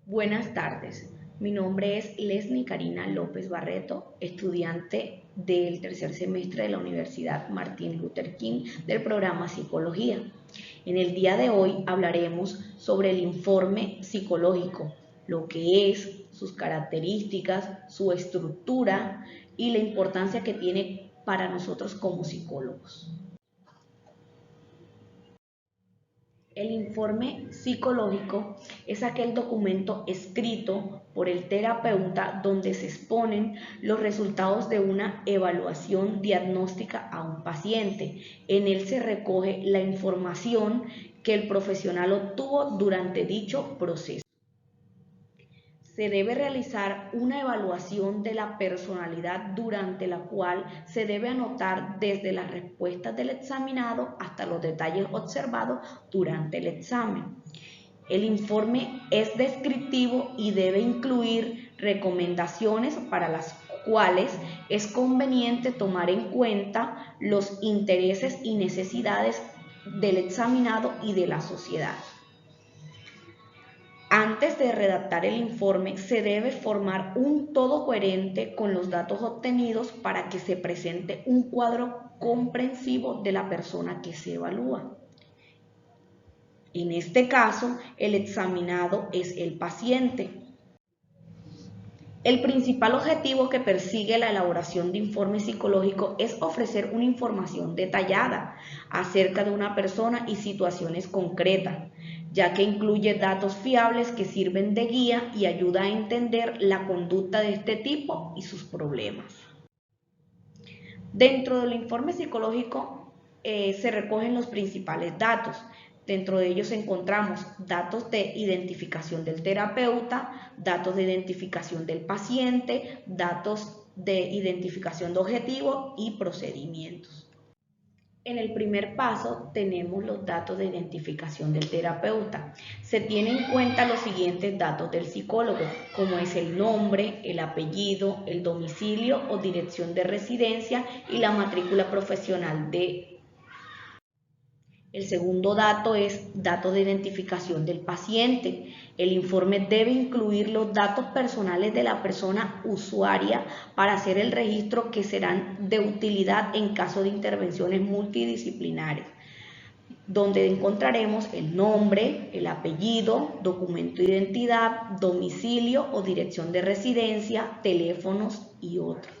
Buenas tardes, mi nombre es Leslie Karina López Barreto, estudiante del tercer semestre de la Universidad Martin Luther King del programa Psicología. En el día de hoy hablaremos sobre el informe psicológico, lo que es, sus características, su estructura y la importancia que tiene para nosotros como psicólogos. El informe psicológico es aquel documento escrito por el terapeuta donde se exponen los resultados de una evaluación diagnóstica a un paciente. En él se recoge la información que el profesional obtuvo durante dicho proceso. Se debe realizar una evaluación de la personalidad durante la cual se debe anotar desde las respuestas del examinado hasta los detalles observados durante el examen. El informe es descriptivo y debe incluir recomendaciones para las cuales es conveniente tomar en cuenta los intereses y necesidades del examinado y de la sociedad. Antes de redactar el informe, se debe formar un todo coherente con los datos obtenidos para que se presente un cuadro comprensivo de la persona que se evalúa. En este caso, el examinado es el paciente. El principal objetivo que persigue la elaboración de informe psicológico es ofrecer una información detallada acerca de una persona y situaciones concretas, ya que incluye datos fiables que sirven de guía y ayuda a entender la conducta de este tipo y sus problemas. Dentro del informe psicológico se recogen los principales datos. Dentro de ellos encontramos datos de identificación del terapeuta, datos de identificación del paciente, datos de identificación de objetivos y procedimientos. En el primer paso tenemos los datos de identificación del terapeuta. Se tienen en cuenta los siguientes datos del psicólogo, como es el nombre, el apellido, el domicilio o dirección de residencia y la matrícula profesional de. El segundo dato es datos de identificación del paciente. El informe debe incluir los datos personales de la persona usuaria para hacer el registro que serán de utilidad en caso de intervenciones multidisciplinares, donde encontraremos el nombre, el apellido, documento de identidad, domicilio o dirección de residencia, teléfonos y otros.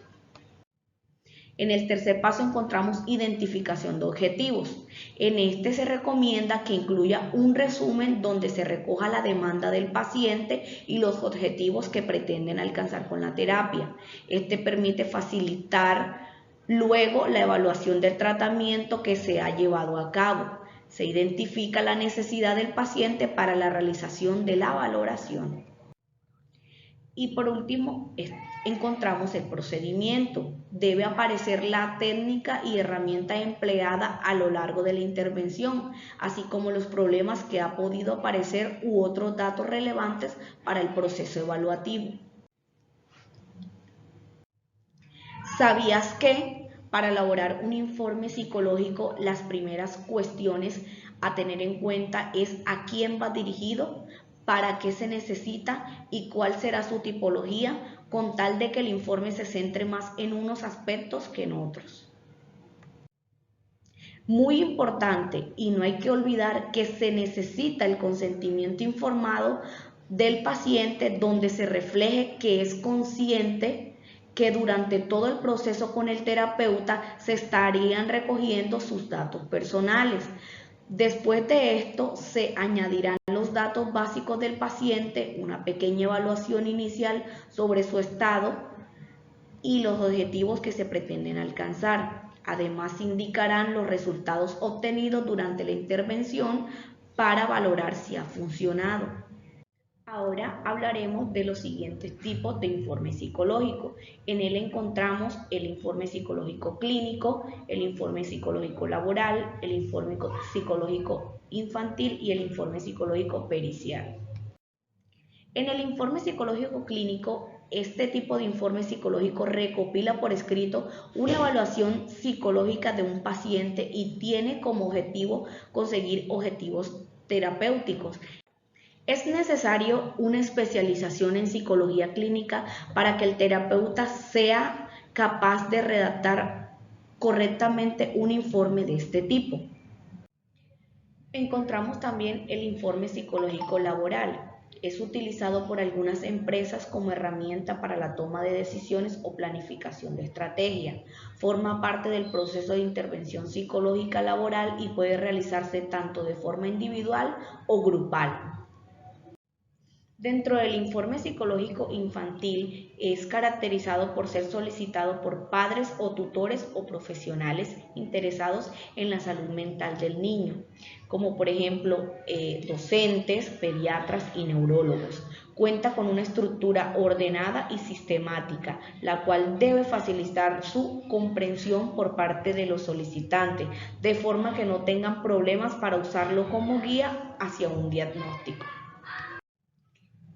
En el tercer paso encontramos identificación de objetivos. En este se recomienda que incluya un resumen donde se recoja la demanda del paciente y los objetivos que pretenden alcanzar con la terapia. Este permite facilitar luego la evaluación del tratamiento que se ha llevado a cabo. Se identifica la necesidad del paciente para la realización de la valoración. Y por último, encontramos el procedimiento. Debe aparecer la técnica y herramienta empleada a lo largo de la intervención, así como los problemas que ha podido aparecer u otros datos relevantes para el proceso evaluativo. ¿Sabías que para elaborar un informe psicológico las primeras cuestiones a tener en cuenta es a quién va dirigido, para qué se necesita y cuál será su tipología, con tal de que el informe se centre más en unos aspectos que en otros? Muy importante, y no hay que olvidar que se necesita el consentimiento informado del paciente, donde se refleje que es consciente que durante todo el proceso con el terapeuta se estarían recogiendo sus datos personales. Después de esto se añadirán los datos básicos del paciente, una pequeña evaluación inicial sobre su estado y los objetivos que se pretenden alcanzar. Además, se indicarán los resultados obtenidos durante la intervención para valorar si ha funcionado. Ahora hablaremos de los siguientes tipos de informe psicológico. En él encontramos el informe psicológico clínico, el informe psicológico laboral, el informe psicológico infantil y el informe psicológico pericial. En el informe psicológico clínico, este tipo de informe psicológico recopila por escrito una evaluación psicológica de un paciente y tiene como objetivo conseguir objetivos terapéuticos. Es necesario una especialización en psicología clínica para que el terapeuta sea capaz de redactar correctamente un informe de este tipo. Encontramos también el informe psicológico laboral. Es utilizado por algunas empresas como herramienta para la toma de decisiones o planificación de estrategia. Forma parte del proceso de intervención psicológica laboral y puede realizarse tanto de forma individual o grupal. Dentro del informe psicológico infantil es caracterizado por ser solicitado por padres o tutores o profesionales interesados en la salud mental del niño, como por ejemplo docentes, pediatras y neurólogos. Cuenta con una estructura ordenada y sistemática, la cual debe facilitar su comprensión por parte de los solicitantes, de forma que no tengan problemas para usarlo como guía hacia un diagnóstico.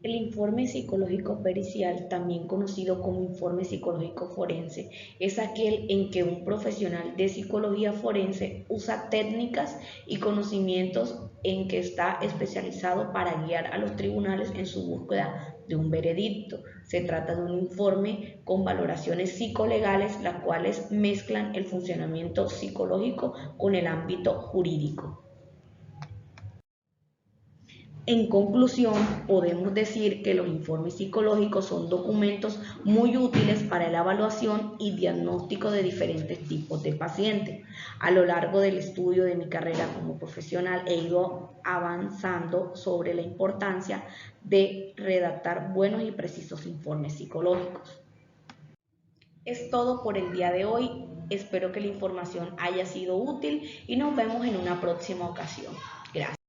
El informe psicológico pericial, también conocido como informe psicológico forense, es aquel en que un profesional de psicología forense usa técnicas y conocimientos en que está especializado para guiar a los tribunales en su búsqueda de un veredicto. Se trata de un informe con valoraciones psicolegales, las cuales mezclan el funcionamiento psicológico con el ámbito jurídico. En conclusión, podemos decir que los informes psicológicos son documentos muy útiles para la evaluación y diagnóstico de diferentes tipos de pacientes. A lo largo del estudio de mi carrera como profesional he ido avanzando sobre la importancia de redactar buenos y precisos informes psicológicos. Es todo por el día de hoy. Espero que la información haya sido útil y nos vemos en una próxima ocasión. Gracias.